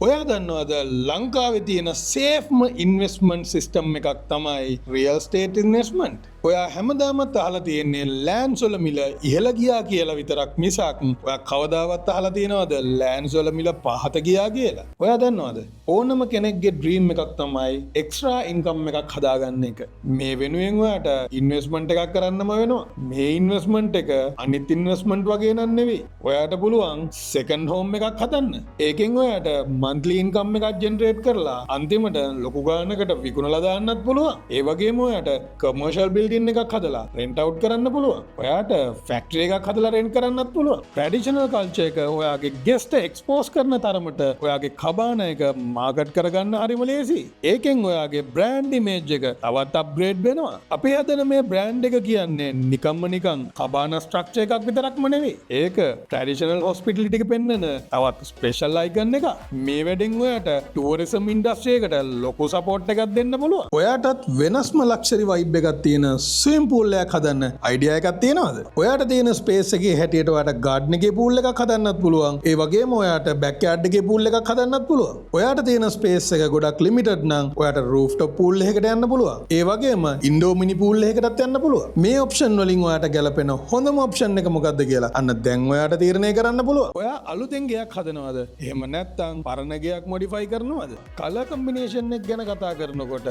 ඔයා දන්නවද ලංකාවේ තියෙන සේෆ්ම ඉන්වෙස්ට්මන්ට් සිස්ටම් එකක් තමයි රියල් ස්ටේට් ඉන්වෙස්ට්මන්ට්. ඔයා හැමදාමත් අහලා තියෙන්නේ ලෑන්ඩ්ස් වල මිල ඉහළ ගියා කියලා විතරක් මිසක් ඔයා කවදාවත් අහලා තියෙනවද ලෑන්ඩ්ස් වල මිල පහත ගියා කියලා? ඔයා දන්නවද? ඕනම කෙනෙක්ගේ ඩ්‍රීම් එකක් තමයි එක්ස්ට්‍රා ඉන්කම් එකක් හදාගන්න එක. මේ වෙනුවෙන් ඔයාට ඉන්වෙස්ට්මන්ට් එකක් කරන්නම වෙනවා. මේ ඉන්වෙස්ට්මන්ට් එක අනිත් ඉන්වෙස්ට්මන්ට් වගේ නන් නෙවෙයි. ඔයාට පුළුවන් සෙකන්ඩ් හෝම් එකක් හදන්න. ඒකෙන් ඔයාට මන්ත්ලි ඉන්කම් එකක් ජෙනරේට් කරලා අන්තිමට ලොකු ගානකට විකුණලා දාන්නත් පුළුවන්. ඒ වගේම ඔයාට කමර්ෂල් බිල්ඩින් එකක් හදලා රෙන්ට් අවුට් කරන්න පුළුවන්. ඔයාට ෆැක්ටරි එකක් හදලා රෙන්ට් කරන්නත් පුළුවන්. ට්‍රැඩිෂනල් කල්චර් එක ඔයාගේ ගෙස්ට් එක්ස්පෝස් කරන තරමට ඔයාගේ කබාන එක මාකට් කරගන්න හරිම ලේසි. ඒකෙන් ඔයාගේ බ්‍රෑන්ඩ් ඉමේජ් එක තවත් අප්ග්‍රේඩ් වෙනවා. අපි හදන මේ බ්‍රෑන්ඩ් එක කියන්නේ නිකම්ම නිකන් කබාන ස්ට්‍රක්චර් එකක් විතරක්ම නෙවෙයි. ඒක ට්‍රැඩිෂනල් හොස්පිටැලිටි එක පෙන්වන තවත් ස්පෙෂල් අයිකන් එකක්. මේ වැඩෙන් ඔයාට ටුවරිසම් ඉන්ඩස්ට්‍රි එකට ලොකු සපෝට් එකක් දෙන්න පුළුවන්. ඔයාටත් වෙනස්ම ලක්ෂරි වයිබ් එකක් තියෙන ස්විම් පූල් එකක් හදන්න අයිඩියා එකක් තියෙනවද? ඔයාට තියෙන ස්පේස් එකේ හැටියට ඔයාට ගාඩන් එකේ පූල් එකක් හදන්නත් පුළුවන්. ඒ වගේම ඔයාට බෑක් යාඩ් එකේ පූල් එකක් හදන්නත් පුළුවන්. ඔයාට තියෙන ස්පේස් එක ගොඩක් ලිමිටඩ් නම් ඔයාට රූෆ්ටොප් පූල් එකකට යන්න පුළුවන්. ඒ වගේම ඉන්ඩෝර් මිනි පූල් එකකටත් යන්න පුළුවන්. මේ ඔප්ෂන් වලින් ඔයාට ගැලපෙන හොඳම ඔප්ෂන් එක මොකක්ද කියලා අන්න දැන් ඔයාට තීරණය කරන්න පුළුවන්. ඔයා අලුතෙන් ගයක් හදනවද? එහෙම නැත්නම් පරණ ගයක් මොඩිෆයි කරනවද? කලර් කම්බිනේෂන් එක ගැන කතා කරනකොට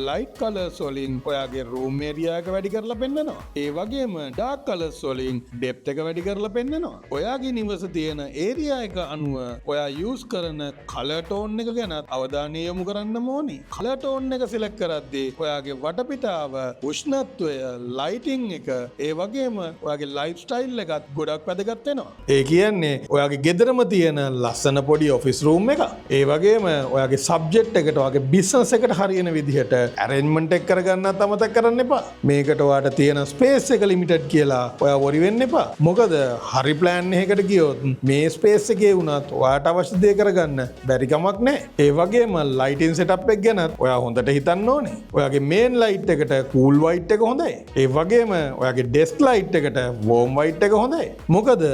ලයිට් කලර්ස් වලින් ඔයාගේ රූම් ඒරියා එක වැඩි කරලා පෙන්නනවා. ඒ වගේම ඩාර්ක් කලර්ස් වලින් ඩෙප්ත් එක වැඩි කරලා පෙන්නනවා. ඔයාගේ නිවස තියෙන ඒරියා එක අනුව ඔයා යූස් කරන කලර් ටෝන් එක ගැන අවධානය යොමු කරන්න ඕනේ. කලර් ටෝන් එක සිලෙක්ට් කරද්දී ඔයාගේ වටපිටාව, උෂ්ණත්වය, ලයිටින් එක, ඒ වගේම ඔයාගේ ලයිෆ් ස්ටයිල් එකත් ගොඩක් වැදගත් වෙනවා. ඒ කියන්නේ ඔයාගේ ගෙදරම තියෙන ලස්සන පොඩි ඔෆිස් රූම් එක. ඒ වගේම ඔයාගේ සබ්ජෙක්ට් එකට ඔයාගේ බිස්නස් එකට හරියන විදිහට ඇරේන්ජ්මන්ට් එක කරගන්නත් අමතක කරන්න එපා. මේකට ඔයාට තියෙන ස්පේස් එක ලිමිටඩ් කියලා ඔයා වොරි වෙන්න එපා. මොකද හරි ප්ලෑන් එකකට ගියොත් මේ ස්පේස් එකේ වුණත් ඔයාට අවශ්‍ය දේ කරගන්න බැරි කමක් නැහැ. ඒ වගේම ලයිටින් සෙටප් එක ගැනත් ඔයා හොඳට හිතන්න ඕනේ. ඔයාගේ මේන් ලයිට් එකට කූල් වයිට් එක හොඳයි. ඒ වගේම ඔයාගේ ඩෙස්ක් ලයිට් එකට වෝම් වයිට් එක හොඳයි. මොකද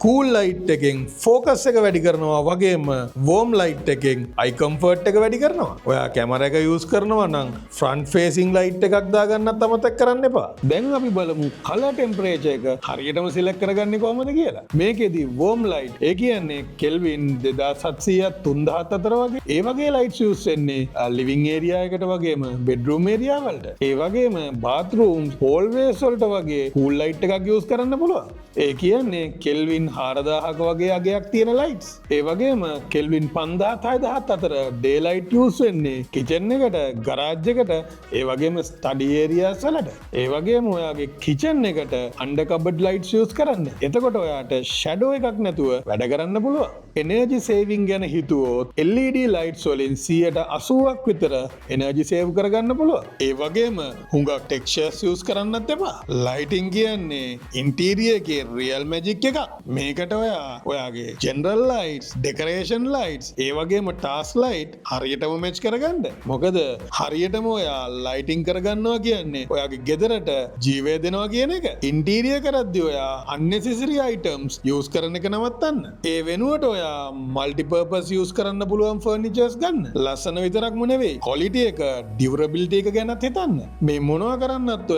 කූල් ලයිට් එකෙන් ෆෝකස් එක වැඩි කරනවා වගේම වෝම් ලයිට් එකෙන් අයි කම්ෆර්ට් එක වැඩි කරනවා. ඔයා කැමරා එක යූස් කරනවා නම් ෆ්‍රන්ට් ෆේසින් ලයිට් එකක් දාගන්නත් අමතක කරන්න එපා. දැන් අපි බලමු කලර් ටෙම්පරේචර් එක හරියටම සිලෙක්ට් කරගන්නේ කොහොමද කියලා. මේකෙදි වෝම් ලයිට් ඒ කියන්නේ කෙල්වින් 2700 3000 අතර වගේ ඒ වගේ ලයිට්ස් යූස් වෙන්නේ ලිවිං ඒරියා එකට වගේම බෙඩ්රූම් ඒරියා වලට. ඒ වගේම බාත්රූම්ස් හෝල්වේස් වලට වගේ කූල් ලයිට් එකක් යූස් කරන්න පුළුවන්. ඒ කියන්නේ කෙල්වින් 4000ක වගේ අගයක් තියෙන ලයිට්ස්. ඒ වගේම කෙල්වින් 5000 6000 අතර ඩේ ලයිට් යූස් වෙන්නේ කිචන් එකට, ගරාජ් එකට, ඒ වගේම ස්ටඩි ඒරියාස් වලට. ඒ වගේම ඔයාගේ කිචන් එකට අන්ඩර් කබඩ් ලයිට්ස් යූස් කරන්න. එතකොට ඔයාට ෂැඩෝ එකක් නැතුව වැඩ කරන්න පුළුවන්. එනර්ජි සේවිං ගැන හිතුවොත් LED ලයිට්ස් වලින් 80%ක් විතර එනර්ජි සේව් කරගන්න පුළුවන්. ඒ වගේම හුඟක් ටෙක්ස්චර්ස් යූස් කරන්නත් එපා. ලයිටින් කියන්නේ ඉන්ටීරියර් එකේ රියල් මැජික් එකක්. මේකට ඔයාගේ ජෙනරල් ලයිට්ස්, ඩෙකරේෂන් ලයිට්ස්, ඒ වගේම ටාස්ක් ලයිට් හරියටම මැච් කරගන්න. මොකද හරියටම ඔයා ලයිටින් කරගන්නවා කියන්නේ ඔයාගේ ගෙදරට ජීවය දෙනවා කියන එක. ඉන්ටීරියර් කරද්දී ඔයා unnecessary items යූස් කරන එක නවත්තන්න. ඒ වෙනුවට ඔයා මල්ටිපර්පස් යූස් කරන්න පුළුවන් ෆර්නිචර්ස් ගන්න. ලස්සන විතරක්ම නෙවෙයි, ක්වොලිටි එක, ඩියුරබිලිටි එක ගැනත් හිතන්න. මේ මොනවා කරන්නත්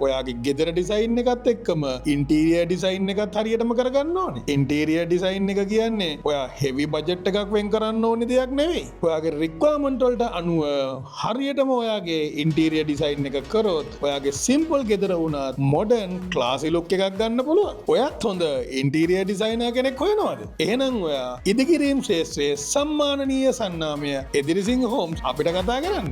ඔයාගේ ගෙදර ඩිසයින් එකත් එක්කම ඉන්ටීරියර් ඩිසයින් එකත් හරියටම කරගන්න ඕනේ. ඉන්ටීරියර් ඩිසයින් එක කියන්නේ ඔයා හෙවි බජට් එකක් වෙන් කරන්න ඕනේ දෙයක් නෙවෙයි. ඔයාගේ රික්වයර්මන්ට් වලට අනුව හරියටම ඔයාගේ ඉන්ටීරියර් ඩිසයින් එක කරොත් ඔයාගේ සිම්පල් ගෙදර වුණත් මොඩර්න් ක්ලාසි ලුක් එකක් ගන්න පුළුවන්. ඔයත් හොඳ ඉන්ටීරියර් ඩිසයිනර් කෙනෙක් හොයනවද? එහෙනම් ඔයා ඉදිකිරීම් ශේෂ්ත්‍රයේ සම්මානනීය සන්නාමය එදිරිසිංහ හෝම්ස් අපිට කතා කරන්න.